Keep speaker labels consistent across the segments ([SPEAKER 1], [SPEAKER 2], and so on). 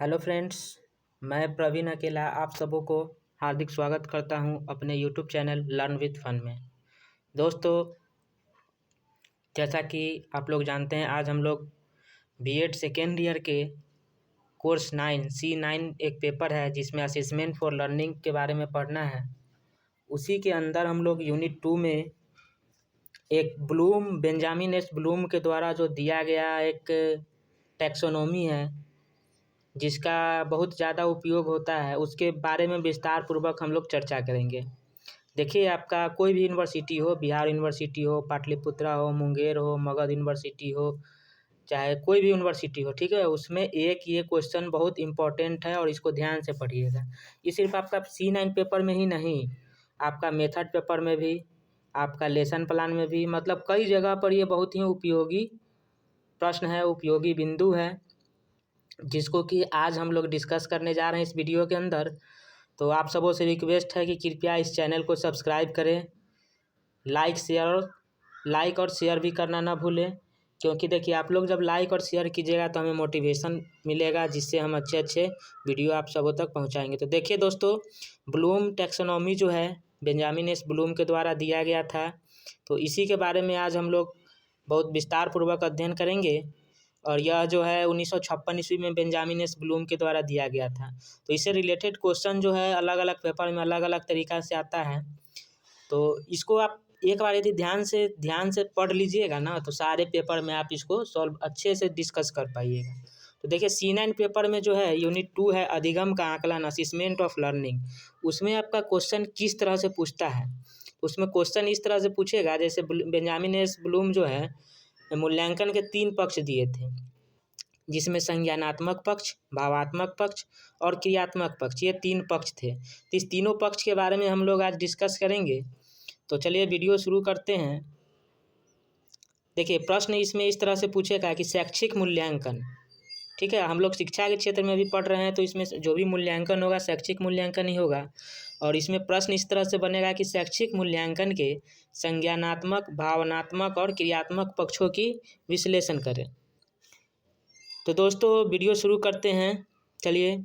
[SPEAKER 1] Hello friends, मैं प्रवीण अकेला आप सबों को हार्दिक स्वागत करता हूं अपने YouTube channel learn with fun में। दोस्तों, जैसा कि आप लोग जानते हैं, आज हम लोग बीएड सेकेंड ईयर के कोर्स 9 C9 एक पेपर है जिसमें असेसमेंट फॉर लर्निंग के बारे में पढ़ना है। उसी के अंदर हम लोग यूनिट 2 में एक बेंजामिन एस ब्लूम के द्वारा जो दिया गया एक टैक्सोनॉमी है जिसका बहुत ज़्यादा उपयोग होता है, उसके बारे में विस्तार पूर्वक हम लोग चर्चा करेंगे। देखिए, आपका कोई भी यूनिवर्सिटी हो, बिहार यूनिवर्सिटी हो, पाटलिपुत्रा हो, मुंगेर हो, मगध यूनिवर्सिटी हो, चाहे कोई भी यूनिवर्सिटी हो, ठीक है, उसमें एक ये क्वेश्चन बहुत इंपॉर्टेंट है और इसको ध्यान से पढ़िएगा। ये सिर्फ आपका C9 पेपर में ही नहीं, आपका मेथड पेपर में भी, आपका लेसन प्लान में भी, मतलब कई जगह पर ये बहुत ही उपयोगी प्रश्न है, उपयोगी बिंदु है, जिसको कि आज हम लोग डिस्कस करने जा रहे हैं इस वीडियो के अंदर। तो आप सबों से रिक्वेस्ट है कि कृपया इस चैनल को सब्सक्राइब करें, लाइक और शेयर भी करना ना भूलें, क्योंकि देखिए, आप लोग जब लाइक और शेयर कीजिएगा तो हमें मोटिवेशन मिलेगा, जिससे हम अच्छे अच्छे वीडियो आप सबों तक पहुंचाएंगे। तो देखिए दोस्तों, ब्लूम टैक्सोनॉमी जो है बेंजामिन एस ब्लूम के द्वारा दिया गया था, तो इसी के बारे में आज हम लोग बहुत विस्तार पूर्वक अध्ययन करेंगे। और यह जो है 1956 ईस्वी में बेंजामिन एस ब्लूम के द्वारा दिया गया था। तो इससे रिलेटेड क्वेश्चन जो है अलग अलग पेपर में अलग अलग तरीक़ा से आता है। तो इसको आप एक बार यदि ध्यान से पढ़ लीजिएगा ना, तो सारे पेपर में आप इसको सॉल्व अच्छे से डिस्कस कर पाइएगा। तो देखिए, C9 पेपर में जो है यूनिट 2 है अधिगम का आकलन, असेसमेंट ऑफ लर्निंग। उसमें आपका क्वेश्चन किस तरह से पूछता है, उसमें क्वेश्चन इस तरह से पूछेगा, जैसे बेंजामिन एस ब्लूम जो है मूल्यांकन के 3 पक्ष दिए थे, जिसमें संज्ञानात्मक पक्ष, भावात्मक पक्ष और क्रियात्मक पक्ष, ये 3 पक्ष थे। तो इस तीनों पक्ष के बारे में हम लोग आज डिस्कस करेंगे। तो चलिए वीडियो शुरू करते हैं। देखिए, प्रश्न इसमें इस तरह से पूछेगा कि शैक्षिक मूल्यांकन, ठीक है, हम लोग शिक्षा के क्षेत्र में भी पढ़ रहे हैं, तो इसमें जो भी मूल्यांकन होगा शैक्षिक मूल्यांकन ही होगा। और इसमें प्रश्न इस तरह से बनेगा कि शैक्षिक मूल्यांकन के संज्ञानात्मक, भावनात्मक और क्रियात्मक पक्षों की विश्लेषण करें। तो दोस्तों, वीडियो शुरू करते हैं। चलिए,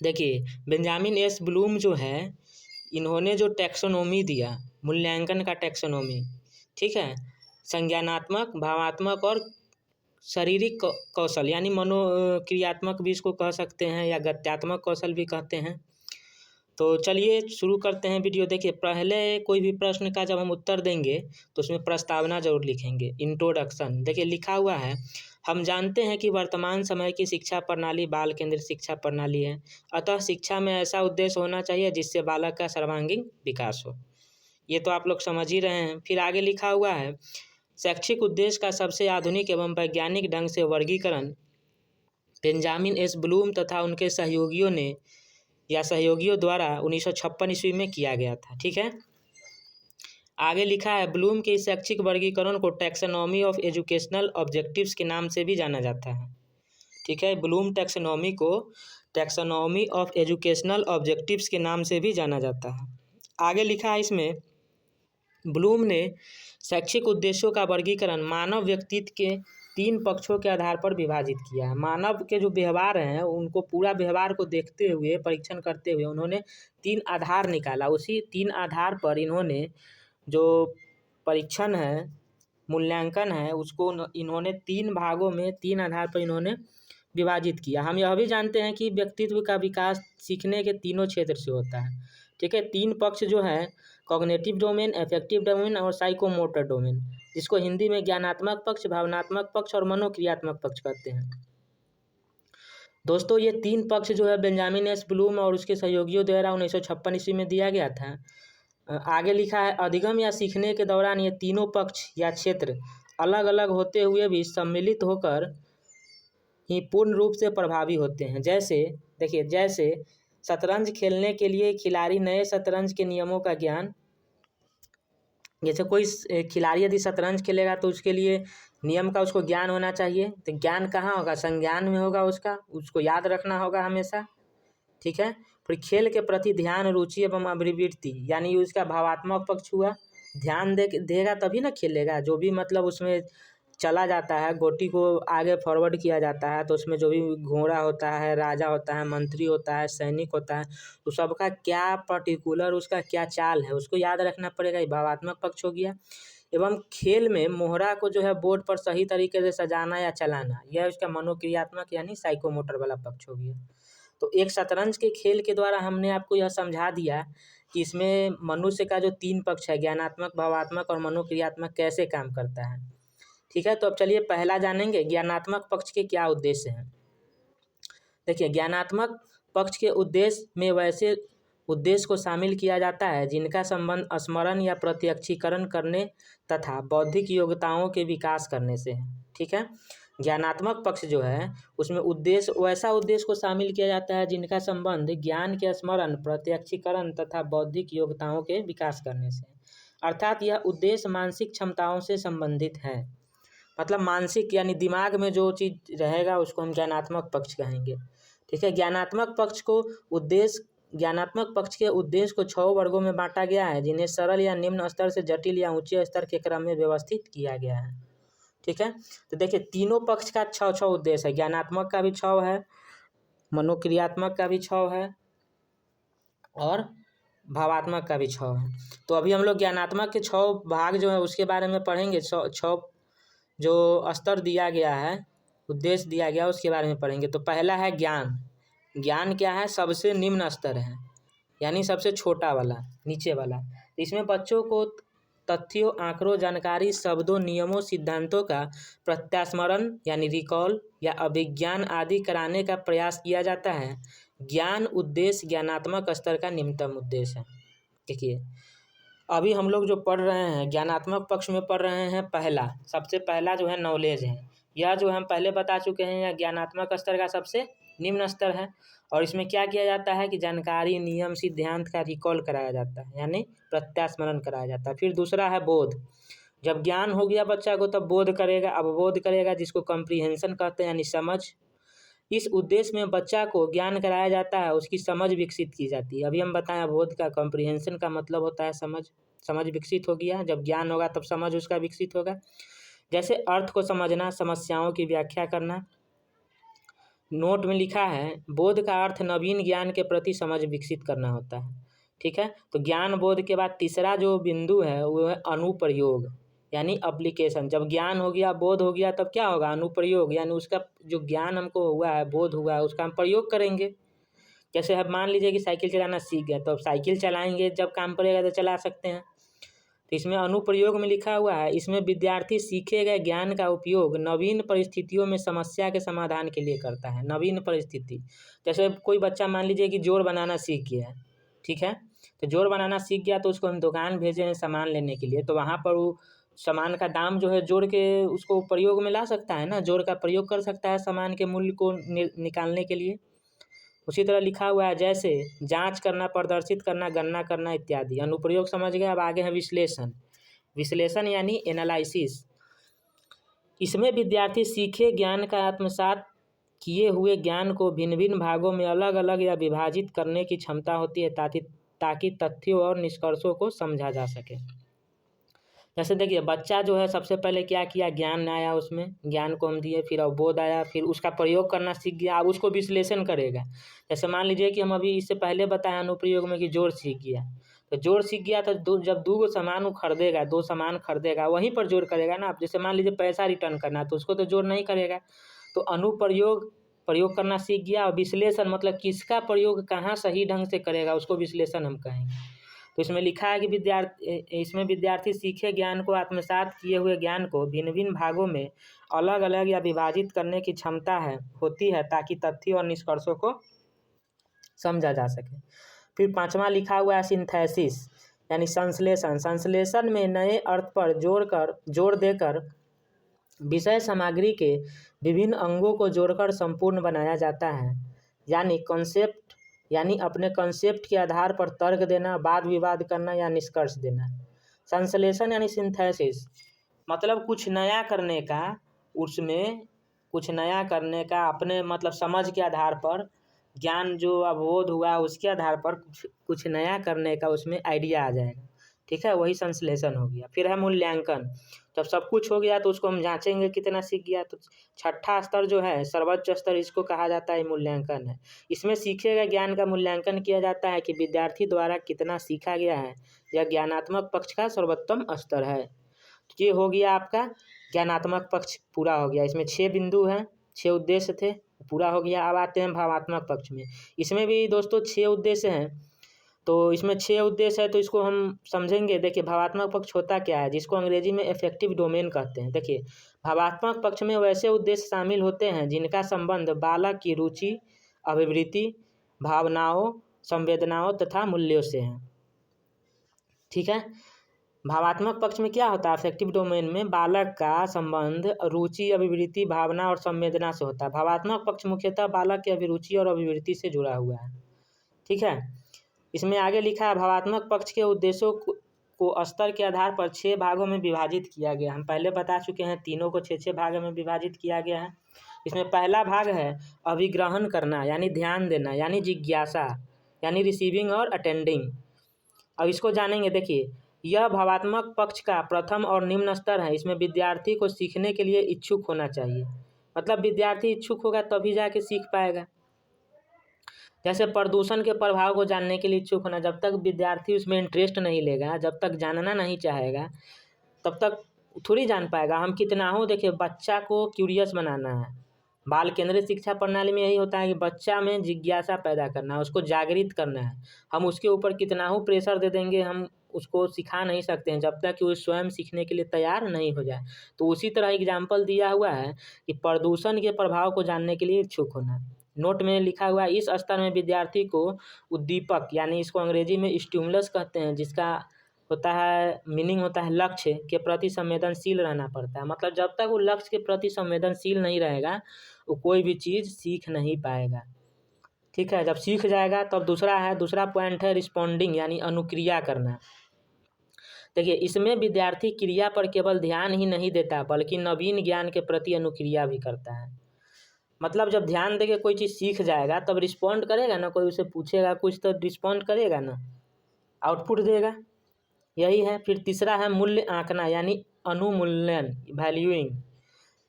[SPEAKER 1] देखिए, बेंजामिन एस ब्लूम जो है, इन्होंने जो टैक्सोनॉमी दिया, मूल्यांकन का टैक्सोनॉमी, ठीक है, संज्ञानात्मक, भावात्मक और शारीरिक कौशल यानी मनोक्रियात्मक भी इसको कह सकते हैं, या गत्यात्मक कौशल भी कहते हैं। तो चलिए शुरू करते हैं वीडियो। देखिए, पहले कोई भी प्रश्न का जब हम उत्तर देंगे तो उसमें प्रस्तावना जरूर लिखेंगे, इंट्रोडक्शन। देखिए, लिखा हुआ है, हम जानते हैं कि वर्तमान समय की शिक्षा प्रणाली बाल केंद्रित शिक्षा प्रणाली है, अतः शिक्षा में ऐसा उद्देश्य होना चाहिए जिससे बालक का सर्वांगीण विकास हो। ये तो आप लोग समझ ही रहे हैं। फिर आगे लिखा हुआ है, शैक्षिक उद्देश्य का सबसे आधुनिक एवं वैज्ञानिक ढंग से वर्गीकरण बेंजामिन एस ब्लूम तथा उनके सहयोगियों ने या सहयोगियों द्वारा 1956 ईस्वी में किया गया था, ठीक है। आगे लिखा है, ब्लूम के इस शैक्षिक वर्गीकरण को टैक्सोनॉमी ऑफ एजुकेशनल ऑब्जेक्टिव्स के नाम से भी जाना जाता है, ठीक है। ब्लूम टैक्सोनॉमी को टैक्सोनॉमी ऑफ एजुकेशनल ऑब्जेक्टिव्स के नाम से भी जाना जाता है। आगे लिखा है, इसमें ब्लूम ने शैक्षिक उद्देश्यों का वर्गीकरण मानव व्यक्तित्व के 3 पक्षों के आधार पर विभाजित किया है। मानव के जो व्यवहार हैं, उनको पूरा व्यवहार को देखते हुए, परीक्षण करते हुए उन्होंने 3 आधार निकाला। उसी 3 आधार पर इन्होंने जो परीक्षण है, मूल्यांकन है, उसको इन्होंने 3 भागों में 3 आधार पर इन्होंने विभाजित किया। हम यह भी जानते हैं कि व्यक्तित्व का विकास सीखने के तीनों क्षेत्र से होता है, ठीक है। 3 पक्ष जो है, कॉग्निटिव डोमेन, अफेक्टिव डोमेन और साइकोमोटर डोमेन, जिसको हिंदी में ज्ञानात्मक पक्ष, भावनात्मक पक्ष और मनोक्रियात्मक पक्ष कहते हैं। दोस्तों, ये 3 पक्ष जो है बेंजामिन एस ब्लूम और उसके सहयोगियों द्वारा 1956 ईस्वी में दिया गया था। आगे लिखा है, अधिगम या सीखने के दौरान ये तीनों पक्ष या क्षेत्र अलग अलग होते हुए भी सम्मिलित होकर ही पूर्ण रूप से प्रभावी होते हैं। जैसे देखिए, जैसे शतरंज खेलने के लिए खिलाड़ी नए शतरंज के नियमों का ज्ञान, जैसे कोई खिलाड़ी यदि शतरंज खेलेगा तो उसके लिए नियम का उसको ज्ञान होना चाहिए। तो ज्ञान कहाँ होगा? संज्ञान में होगा, उसको याद रखना होगा हमेशा, ठीक है। फिर खेल के प्रति ध्यान, रुचि एवं अभिवृत्ति, यानी उसका भावात्मक पक्ष हुआ। ध्यान देगा तभी ना खेलेगा, जो भी मतलब उसमें चला जाता है, गोटी को आगे फॉरवर्ड किया जाता है, तो उसमें जो भी घोड़ा होता है, राजा होता है, मंत्री होता है, सैनिक होता है, तो सबका क्या पर्टिकुलर उसका क्या चाल है उसको याद रखना पड़ेगा। ये भावात्मक पक्ष हो गया। एवं खेल में मोहरा को जो है बोर्ड पर सही तरीके से सजाना या चलाना, यह उसका मनोक्रियात्मक यानी साइकोमोटर वाला पक्ष हो गया। तो एक शतरंज के खेल के द्वारा हमने आपको यह समझा दिया कि इसमें मनुष्य का जो 3 पक्ष है, ज्ञानात्मक, भावात्मक और मनोक्रियात्मक, कैसे काम करता है। ठीक है, तो अब चलिए पहला जानेंगे ज्ञानात्मक पक्ष के क्या उद्देश्य हैं। देखिए, ज्ञानात्मक पक्ष के उद्देश्य में वैसे उद्देश्य को शामिल किया जाता है जिनका संबंध स्मरण या प्रत्यक्षीकरण करने तथा बौद्धिक योग्यताओं के विकास करने से है। ठीक है, ज्ञानात्मक पक्ष जो है उसमें उद्देश्य, वैसा उद्देश्य को शामिल किया जाता है जिनका संबंध ज्ञान के स्मरण, प्रत्यक्षीकरण तथा बौद्धिक योग्यताओं के विकास करने से है। अर्थात यह उद्देश्य मानसिक क्षमताओं से संबंधित है। मतलब मानसिक यानी दिमाग में जो चीज़ रहेगा उसको हम ज्ञानात्मक पक्ष कहेंगे। ठीक है, ज्ञानात्मक पक्ष के उद्देश्य को 6 वर्गों में बांटा गया है, जिन्हें सरल या निम्न स्तर से जटिल या ऊंचे स्तर के क्रम में व्यवस्थित किया गया है। ठीक है, तो देखिए तीनों पक्ष का 6 उद्देश्य है। ज्ञानात्मक का भी 6 है, मनोक्रियात्मक का भी 6 है और भावात्मक का भी 6 है। तो अभी हम लोग ज्ञानात्मक के 6 भाग जो है उसके बारे में पढ़ेंगे। 6 जो स्तर दिया गया है, उद्देश्य दिया गया, उसके बारे में पढ़ेंगे। तो पहला है ज्ञान। ज्ञान क्या है? सबसे निम्न स्तर है, यानी सबसे छोटा वाला, नीचे वाला। इसमें बच्चों को तथ्यों, आंकड़ों, जानकारी, शब्दों, नियमों, सिद्धांतों का प्रत्यास्मरण यानी रिकॉल या अभिज्ञान आदि कराने का प्रयास किया जाता है। ज्ञान उद्देश्य ज्ञानात्मक स्तर का निम्नतम उद्देश्य है। देखिए, अभी हम लोग जो पढ़ रहे हैं ज्ञानात्मक पक्ष में पढ़ रहे हैं, पहला, सबसे पहला जो है नॉलेज है। यह जो हम पहले बता चुके हैं, यह ज्ञानात्मक स्तर का सबसे निम्न स्तर है। और इसमें क्या किया जाता है कि जानकारी, नियम, सिद्धांत का रिकॉल कराया जाता है, यानी प्रत्यास्मरण कराया जाता है। फिर दूसरा है बोध। जब ज्ञान हो गया बच्चा को तब बोध करेगा, अवबोध करेगा, जिसको कॉम्प्रिहेंशन कहते हैं, यानी समझ। इस उद्देश्य में बच्चा को ज्ञान कराया जाता है, उसकी समझ विकसित की जाती है। अभी हम बताएं, अवबोध का, कॉम्प्रिहेंशन का मतलब होता है समझ। समझ विकसित हो गया, जब ज्ञान होगा तब समझ उसका विकसित होगा। जैसे अर्थ को समझना, समस्याओं की व्याख्या करना। नोट में लिखा है, बोध का अर्थ नवीन ज्ञान के प्रति समझ विकसित करना होता है। ठीक है, तो ज्ञान बोध के बाद तीसरा जो बिंदु है वो है अनुप्रयोग, यानी अप्लीकेशन। जब ज्ञान हो गया, बोध हो गया, तब क्या होगा? अनुप्रयोग, यानी उसका जो ज्ञान हमको हुआ है, बोध हुआ है, उसका हम प्रयोग करेंगे। जैसे अब मान लीजिए कि साइकिल चलाना सीख गए, तो अब साइकिल चलाएंगे, जब काम पड़ेगा तो चला सकते हैं। तो इसमें अनुप्रयोग में लिखा हुआ है, इसमें विद्यार्थी सीखे गए ज्ञान का उपयोग नवीन परिस्थितियों में समस्या के समाधान के लिए करता है। नवीन परिस्थिति, जैसे कोई बच्चा मान लीजिए कि जोड़ बनाना सीख गया है। ठीक है, तो जोड़ बनाना सीख गया, तो उसको हम दुकान भेजे हैं सामान लेने के लिए, तो वहाँ पर वो सामान का दाम जो है जोड़ के उसको प्रयोग में ला सकता है ना, जोड़ का प्रयोग कर सकता है सामान के मूल्य को निकालने के लिए। उसी तरह लिखा हुआ है, जैसे जांच करना, प्रदर्शित करना, गणना करना इत्यादि। अनुप्रयोग समझ गए, अब आगे है विश्लेषण। विश्लेषण यानी एनालिसिस। इसमें विद्यार्थी सीखे ज्ञान का आत्मसात किए हुए ज्ञान को भिन्न भिन्न भागों में अलग अलग या विभाजित करने की क्षमता होती है, ताकि तथ्यों और निष्कर्षों को समझा जा सके। जैसे देखिए, बच्चा जो है सबसे पहले क्या किया, ज्ञान आया, उसमें ज्ञान को हम दिए, फिर अवबोध आया, फिर उसका प्रयोग करना सीख गया, अब उसको विश्लेषण करेगा। जैसे मान लीजिए कि हम अभी इससे पहले बताया अनुप्रयोग में कि जोड़ सीख गया, तो जोड़ सीख गया तो जब 2 सामान वो खरीदेगा, 2 सामान खरीदेगा, वहीं पर जोड़ करेगा ना। अब जैसे मान लीजिए पैसा रिटर्न करना, तो उसको तो जोड़ नहीं करेगा। तो अनुप्रयोग प्रयोग करना सीख गया, और विश्लेषण मतलब किसका प्रयोग कहाँ सही ढंग से करेगा, उसको विश्लेषण हम कहेंगे। तो इसमें लिखा है कि इसमें विद्यार्थी सीखे ज्ञान को, आत्मसात किए हुए ज्ञान को भिन्न भिन्न भागों में अलग अलग या विभाजित करने की क्षमता होती है, ताकि तथ्यों और निष्कर्षों को समझा जा सके। फिर 5वां लिखा हुआ है सिंथेसिस, यानी संश्लेषण। संश्लेषण में नए अर्थ पर जोड़ देकर विषय सामग्री के विभिन्न अंगों को जोड़कर संपूर्ण बनाया जाता है। यानी अपने कॉन्सेप्ट के आधार पर तर्क देना, वाद विवाद करना या निष्कर्ष देना। संश्लेषण यानी सिंथेसिस, मतलब कुछ नया करने का, उसमें कुछ नया करने का, अपने मतलब समझ के आधार पर, ज्ञान जो अवबोध हुआ उसके आधार पर कुछ नया करने का उसमें आइडिया आ जाएगा। ठीक है, वही संश्लेषण हो गया। फिर है मूल्यांकन। जब सब कुछ हो गया तो उसको हम जांचेंगे कितना सीख गया। तो छठा स्तर जो है, सर्वोच्च स्तर, इसको कहा जाता है मूल्यांकन है। इसमें सीखे गए ज्ञान का मूल्यांकन किया जाता है कि विद्यार्थी द्वारा कितना सीखा गया है। यह ज्ञानात्मक पक्ष का सर्वोत्तम स्तर है। तो ये हो गया आपका ज्ञानात्मक पक्ष पूरा हो गया। इसमें 6 बिंदु हैं, 6 उद्देश्य थे, पूरा हो गया। अब आते हैं भावात्मक पक्ष में। इसमें भी दोस्तों 6 उद्देश्य हैं। तो इसमें 6 उद्देश्य है, तो इसको हम समझेंगे। देखिए, भावात्मक पक्ष होता क्या है, जिसको अंग्रेजी में अफेक्टिव डोमेन कहते हैं। देखिए, भावात्मक पक्ष में वैसे उद्देश्य शामिल होते हैं जिनका संबंध बालक की रुचि, अभिवृत्ति, भावनाओं, संवेदनाओं तथा मूल्यों से है। ठीक है, भावात्मक पक्ष में क्या होता है, अफेक्टिव डोमेन में बालक का संबंध रुचि, अभिवृत्ति, भावना और संवेदना से होता है। भावात्मक पक्ष मुख्यतः बालक की अभिरुचि और अभिवृत्ति से जुड़ा हुआ है। ठीक है, इसमें आगे लिखा है भावात्मक पक्ष के उद्देश्यों को स्तर के आधार पर 6 भागों में विभाजित किया गया। हम पहले बता चुके हैं, तीनों को 6-6 भागों में विभाजित किया गया है। इसमें पहला भाग है अभिग्रहण करना, यानी ध्यान देना, यानी जिज्ञासा, यानी रिसीविंग और अटेंडिंग। अब इसको जानेंगे। देखिए, यह भावात्मक पक्ष का प्रथम और निम्न स्तर है। इसमें विद्यार्थी को सीखने के लिए इच्छुक होना चाहिए। मतलब विद्यार्थी इच्छुक होगा तभी जाके सीख पाएगा। जैसे प्रदूषण के प्रभाव को जानने के लिए इच्छुक होना, जब तक विद्यार्थी उसमें इंटरेस्ट नहीं लेगा, जब तक जानना नहीं चाहेगा, तब तक थोड़ी जान पाएगा। हम कितना हो, देखिए, बच्चा को क्यूरियस बनाना है। बाल केंद्रित शिक्षा प्रणाली में यही होता है कि बच्चा में जिज्ञासा पैदा करना है, उसको जागृत करना है। हम उसके ऊपर कितना हो प्रेशर दे देंगे, हम उसको सिखा नहीं सकते हैं जब तक कि वो स्वयं सीखने के लिए तैयार नहीं हो जाए। तो उसी तरह एग्जाम्पल दिया हुआ है कि प्रदूषण के प्रभाव को जानने के लिए इच्छुक होना। नोट में लिखा हुआ है, इस स्तर में विद्यार्थी को उद्दीपक, यानी इसको अंग्रेजी में स्टिमुलस कहते हैं, जिसका होता है मीनिंग होता है लक्ष्य के प्रति संवेदनशील रहना पड़ता है। मतलब जब तक वो लक्ष्य के प्रति संवेदनशील नहीं रहेगा, वो कोई भी चीज़ सीख नहीं पाएगा। ठीक है, जब सीख जाएगा तब दूसरा पॉइंट है रिस्पॉन्डिंग, यानी अनुक्रिया करना। देखिए, इसमें विद्यार्थी क्रिया पर केवल ध्यान ही नहीं देता, बल्कि नवीन ज्ञान के प्रति अनुक्रिया भी करता है। मतलब जब ध्यान देके कोई चीज़ सीख जाएगा तब रिस्पॉन्ड करेगा ना, कोई उसे पूछेगा कुछ तो रिस्पॉन्ड करेगा ना, आउटपुट देगा। यही है। फिर तीसरा है मूल्य आंकना, यानी अनुमूल्यन, वैल्यूइंग।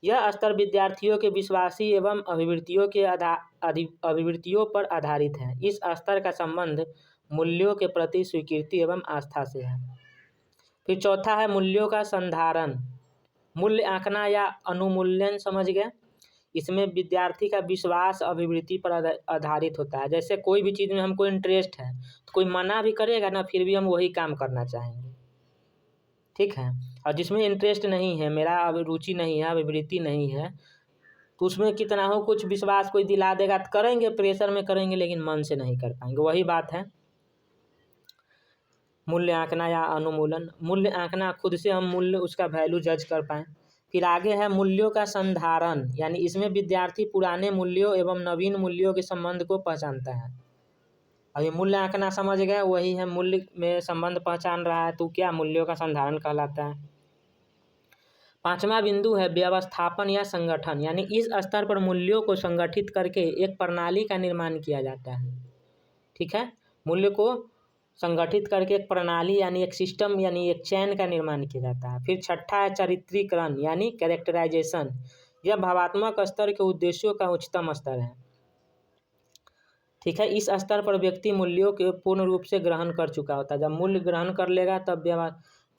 [SPEAKER 1] यह स्तर विद्यार्थियों के विश्वासी एवं अभिवृत्तियों पर आधारित है। इस स्तर का संबंध मूल्यों के प्रति स्वीकृति एवं आस्था से है। फिर चौथा है मूल्यों का संधारण। मूल्य आंकना या अनुमूल्यन, समझ गए। इसमें विद्यार्थी का विश्वास अभिवृत्ति पर आधारित होता है। जैसे कोई भी चीज़ में हमको इंटरेस्ट है, तो कोई मना भी करेगा ना, फिर भी हम वही काम करना चाहेंगे। ठीक है, और जिसमें इंटरेस्ट नहीं है, मेरा रुचि नहीं है, अभिवृत्ति नहीं है, तो उसमें कितना हो कुछ विश्वास कोई दिला देगा तो करेंगे, प्रेशर में करेंगे, लेकिन मन से नहीं कर पाएंगे। वही बात है मूल्य आंकना या अनुमूलन। मूल्य आंकना, खुद से हम मूल्य, उसका वैल्यू जज कर पाएँ। फिर आगे है मूल्यों का संधारण, यानी इसमें विद्यार्थी पुराने मूल्यों एवं नवीन मूल्यों के संबंध को पहचानता है। अभी मूल्य आंकना समझ गए, वही है मूल्य में संबंध पहचान रहा है, तो क्या मूल्यों का संधारण कहलाता है। पांचवा बिंदु है व्यवस्थापन या संगठन, यानी इस स्तर पर मूल्यों को संगठित करके एक प्रणाली का निर्माण किया जाता है। ठीक है, मूल्य को संगठित करके एक प्रणाली, यानी एक सिस्टम, यानी एक चैन का निर्माण किया जाता है। फिर छठा है चरित्रीकरण, यानी कैरेक्टराइजेशन। यह भावात्मक स्तर के उद्देश्यों का उच्चतम स्तर है। ठीक है, इस स्तर पर व्यक्ति मूल्यों के पूर्ण रूप से ग्रहण कर चुका होता है। जब मूल्य ग्रहण कर लेगा तब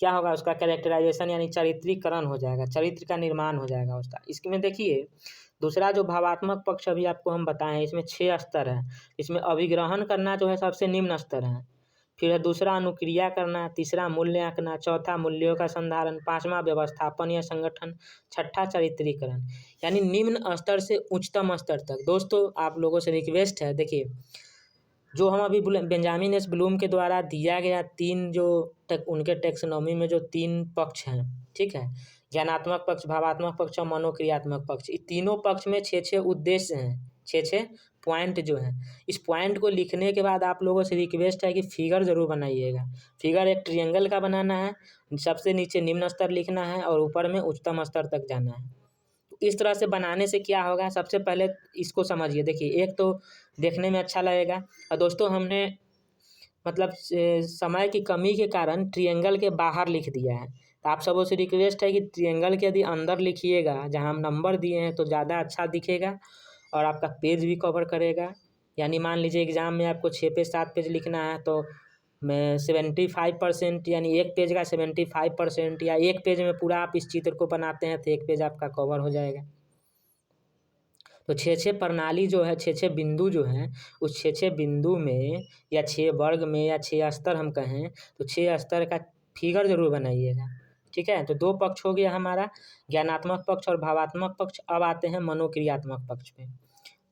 [SPEAKER 1] क्या होगा, उसका कैरेक्टराइजेशन यानी चरित्रीकरण हो जाएगा, चरित्र का निर्माण हो जाएगा उसका। इसमें देखिए, दूसरा जो भावात्मक पक्ष अभी आपको हम बताएं, इसमें 6 स्तर है। इसमें अभिग्रहण करना जो है सबसे निम्न स्तर है। फिर है दूसरा अनुक्रिया करना, तीसरा मूल्य आंकना, चौथा मूल्यों का संधारण, पांचवा व्यवस्थापन या संगठन, छठा चरित्रीकरण, यानी निम्न स्तर से उच्चतम स्तर तक। दोस्तों, आप लोगों से रिक्वेस्ट है, देखिए, जो हम अभी बेंजामिन एस ब्लूम के द्वारा दिया गया 3 जो उनके टेक्सोनॉमी में जो 3 पक्ष हैं, ठीक है, ज्ञानात्मक पक्ष, भावात्मक पक्ष और मनोक्रियात्मक पक्ष, इस तीनों पक्ष में 6-6 उद्देश्य हैं, 6-6 पॉइंट जो हैं। इस पॉइंट को लिखने के बाद आप लोगों से रिक्वेस्ट है कि फिगर ज़रूर बनाइएगा। फिगर एक ट्रायंगल का बनाना है, सबसे नीचे निम्न स्तर लिखना है और ऊपर में उच्चतम स्तर तक जाना है। तो इस तरह से बनाने से क्या होगा, सबसे पहले इसको समझिए। देखिए, एक तो देखने में अच्छा लगेगा, और दोस्तों हमने मतलब समय की कमी के कारण ट्रायंगल के बाहर लिख दिया है। तो आप सबों से रिक्वेस्ट है कि ट्रायंगल के यदि अंदर लिखिएगा, जहाँ हम नंबर दिए हैं, तो ज़्यादा अच्छा दिखेगा और आपका पेज भी कवर करेगा। यानी मान लीजिए एग्ज़ाम में आपको 6 पेज 7 पेज लिखना है, तो मैं 75% यानी एक पेज का 75% या एक पेज में पूरा आप इस चित्र को बनाते हैं तो एक पेज आपका कवर हो जाएगा। तो 6-6 प्रणाली जो है, 6-6 बिंदु जो हैं, उस 6-6 बिंदु में या 6 वर्ग में या 6 स्तर हम कहें तो 6 स्तर का फिगर जरूर बनाइएगा। ठीक है, तो 2 पक्ष हो गया हमारा, ज्ञानात्मक पक्ष और भावात्मक पक्ष। अब आते हैं मनोक्रियात्मक पक्ष पे।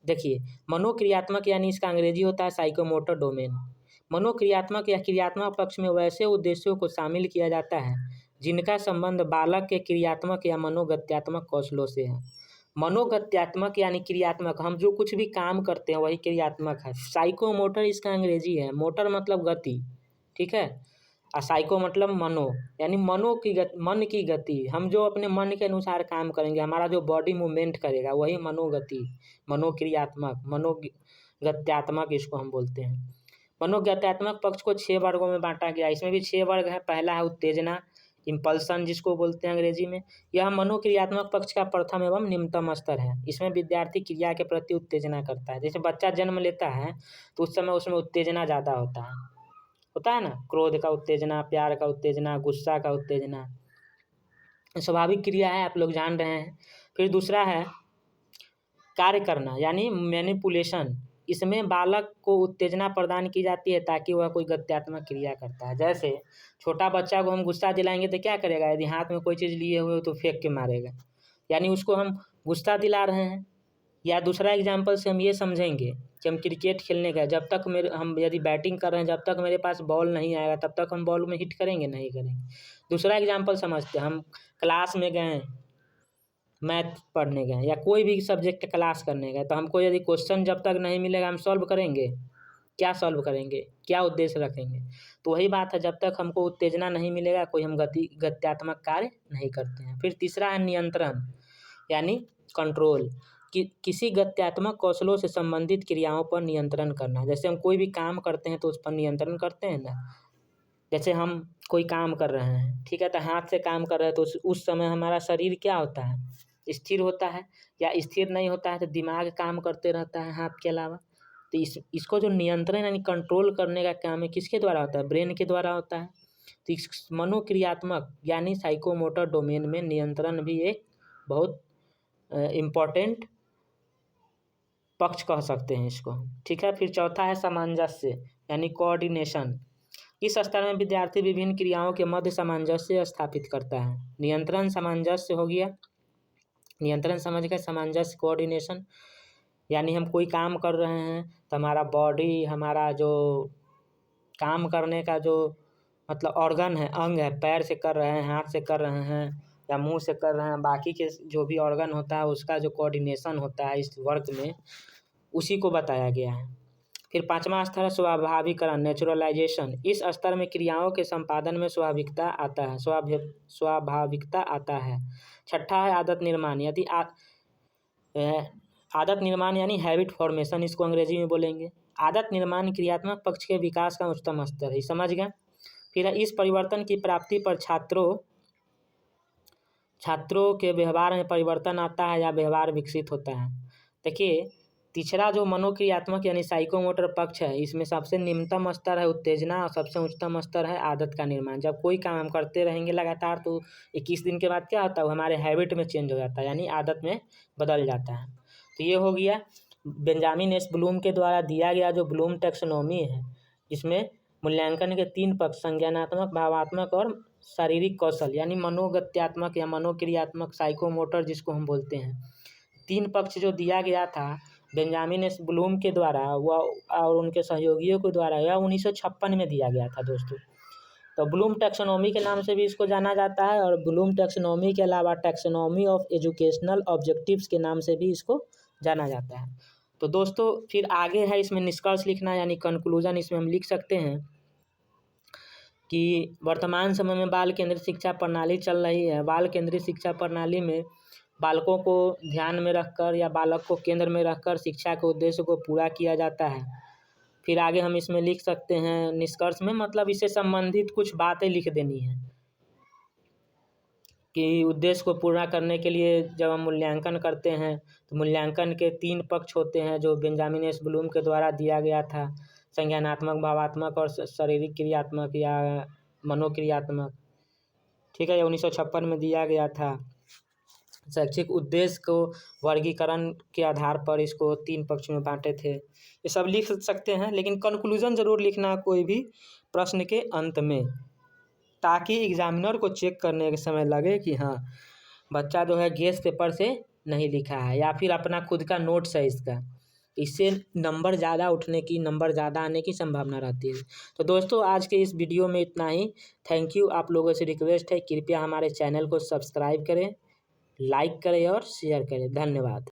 [SPEAKER 1] देखिए, मनोक्रियात्मक यानी इसका अंग्रेजी होता है साइकोमोटर डोमेन। मनोक्रियात्मक या क्रियात्मक पक्ष में वैसे उद्देश्यों को शामिल किया जाता है जिनका संबंध बालक के क्रियात्मक या मनोगत्यात्मक कौशलों से है। मनोगत्यात्मक यानी क्रियात्मक, हम जो कुछ भी काम करते हैं वही क्रियात्मक है। साइकोमोटर इसका अंग्रेजी है, मोटर मतलब गति, ठीक है, और साइको मतलब मनो, यानी मन की गति। हम जो अपने मन के अनुसार काम करेंगे, हमारा जो बॉडी मूवमेंट करेगा वही मनोगति, मनोक्रियात्मक, मनोगत्यात्मक इसको हम बोलते हैं। मनोगत्यात्मक पक्ष को 6 वर्गों में बांटा गया। इसमें भी 6 वर्ग है। पहला है उत्तेजना, इम्पल्सन जिसको बोलते हैं अंग्रेजी में। यह मनोक्रियात्मक पक्ष का प्रथम एवं निम्नतम स्तर है। इसमें विद्यार्थी क्रिया के प्रति उत्तेजना करता है। जैसे बच्चा जन्म लेता है तो उस समय उसमें उत्तेजना ज़्यादा होता है ना, क्रोध का उत्तेजना, प्यार का उत्तेजना, गुस्सा का उत्तेजना, स्वाभाविक क्रिया है, आप लोग जान रहे हैं। फिर दूसरा है कार्य करना यानी मैनिपुलेशन। इसमें बालक को उत्तेजना प्रदान की जाती है ताकि वह कोई गत्यात्मक क्रिया करता है। जैसे छोटा बच्चा को हम गुस्सा दिलाएंगे तो क्या करेगा, यदि हाथ में कोई चीज़ लिए हुए हो तो फेंक के मारेगा, यानी उसको हम गुस्सा दिला रहे हैं। या दूसरा एग्जाम्पल से हम ये समझेंगे कि हम क्रिकेट खेलने गए, जब तक हम यदि बैटिंग कर रहे हैं, जब तक मेरे पास बॉल नहीं आएगा तब तक हम बॉल में हिट करेंगे नहीं करेंगे। दूसरा एग्जाम्पल समझते हैं, हम क्लास में गए, मैथ पढ़ने गए या कोई भी सब्जेक्ट क्लास करने गए, तो हमको यदि क्वेश्चन जब तक नहीं मिलेगा हम सॉल्व करेंगे, क्या सॉल्व करेंगे, क्या उद्देश्य रखेंगे। तो वही बात है, जब तक हमको उत्तेजना नहीं मिलेगा कोई हम गत्यात्मक कार्य नहीं करते हैं। फिर तीसरा है नियंत्रण यानी कंट्रोल, किसी गत्यात्मक कौशलों से संबंधित क्रियाओं पर नियंत्रण करना। जैसे हम कोई भी काम करते हैं तो उस पर नियंत्रण करते हैं ना। जैसे हम कोई काम कर रहे हैं, ठीक है, तो हाथ से काम कर रहे हैं तो उस समय हमारा शरीर क्या होता है, स्थिर होता है, या स्थिर नहीं होता है तो दिमाग काम करते रहता है हाथ के अलावा। तो इसको जो नियंत्रण यानी कंट्रोल करने का काम है किसके द्वारा होता है, ब्रेन के द्वारा होता है। तो इस मनोक्रियात्मक यानी साइकोमोटर डोमेन में नियंत्रण भी एक बहुत इम्पोर्टेंट पक्ष कह सकते हैं इसको, ठीक है। फिर चौथा है सामंजस्य यानी कोऑर्डिनेशन। इस स्तर में विद्यार्थी विभिन्न क्रियाओं के मध्य सामंजस्य स्थापित करता है। नियंत्रण सामंजस्य हो गया, नियंत्रण समझ गए, सामंजस्य कोऑर्डिनेशन, यानी हम कोई काम कर रहे हैं तो हमारा बॉडी, हमारा जो काम करने का जो मतलब ऑर्गन है, अंग है, पैर से कर रहे हैं, हाथ से कर रहे हैं या मुंह से कर रहे हैं, बाकी के जो भी ऑर्गन होता है उसका जो कोऑर्डिनेशन होता है इस वर्क में, उसी को बताया गया है। फिर पांचवा स्तर है स्वाभाविकरण नेचुरलाइजेशन। इस स्तर में क्रियाओं के संपादन में स्वाभाविकता आता है। छठा है आदत निर्माण, यदि आदत निर्माण यानी हैबिट फॉर्मेशन इसको अंग्रेजी में बोलेंगे। आदत निर्माण क्रियात्मक पक्ष के विकास का उच्चतम स्तर है, समझ गए। फिर इस परिवर्तन की प्राप्ति पर छात्रों के व्यवहार में परिवर्तन आता है या व्यवहार विकसित होता है। देखिए, तीसरा जो मनोक्रियात्मक यानी साइकोमोटर पक्ष है, इसमें सबसे निम्नतम स्तर है उत्तेजना और सबसे उच्चतम स्तर है आदत का निर्माण। जब कोई काम हम करते रहेंगे लगातार तो 21 दिन के बाद क्या होता है, वो हमारे हैबिट में चेंज हो जाता है यानी आदत में बदल जाता है। तो ये हो गया बेंजामिन एस ब्लूम के द्वारा दिया गया जो ब्लूम टैक्सोनॉमी है, जिसमें मूल्यांकन के 3 पक्ष संज्ञानात्मक, भावात्मक और शारीरिक कौशल यानी मनोगत्यात्मक या मनोक्रियात्मक साइकोमोटर जिसको हम बोलते हैं, 3 पक्ष जो दिया गया था बेंजामिन एस ब्लूम के द्वारा वह और उनके सहयोगियों के द्वारा, यह 1956 में दिया गया था दोस्तों। तो ब्लूम टैक्सोनॉमी के नाम से भी इसको जाना जाता है और ब्लूम टैक्सोनॉमी के अलावा टैक्सोनॉमी ऑफ एजुकेशनल ऑब्जेक्टिव्स के नाम से भी इसको जाना जाता है। तो दोस्तों फिर आगे है इसमें निष्कर्ष लिखना यानी कंक्लूजन। इसमें हम लिख सकते हैं कि वर्तमान समय में बाल केंद्रित शिक्षा प्रणाली चल रही है। बाल केंद्रित शिक्षा प्रणाली में बालकों को ध्यान में रखकर या बालक को केंद्र में रखकर शिक्षा के उद्देश्य को पूरा किया जाता है। फिर आगे हम इसमें लिख सकते हैं निष्कर्ष में, मतलब इससे संबंधित कुछ बातें लिख देनी है कि उद्देश्य को पूरा करने के लिए जब हम मूल्यांकन करते हैं तो मूल्यांकन के 3 पक्ष होते हैं जो बेंजामिन एस ब्लूम के द्वारा दिया गया था, संज्ञानात्मक, भावात्मक और शारीरिक क्रियात्मक या मनोक्रियात्मक। ठीक है, ये 1956 में दिया गया था। शैक्षिक उद्देश्य को वर्गीकरण के आधार पर इसको 3 पक्ष में बांटे थे। ये सब लिख सकते हैं, लेकिन कंक्लूजन जरूर लिखना कोई भी प्रश्न के अंत में, ताकि एग्जामिनर को चेक करने के समय लगे कि हाँ बच्चा जो है गेस पेपर से नहीं लिखा है या फिर अपना खुद का नोट्स है इसका। इससे नंबर ज़्यादा उठने की, नंबर ज़्यादा आने की संभावना रहती है। तो दोस्तों आज के इस वीडियो में इतना ही। Thank you. आप लोगों से रिक्वेस्ट है कृपया हमारे चैनल को सब्सक्राइब करें, लाइक करें और शेयर करें। धन्यवाद।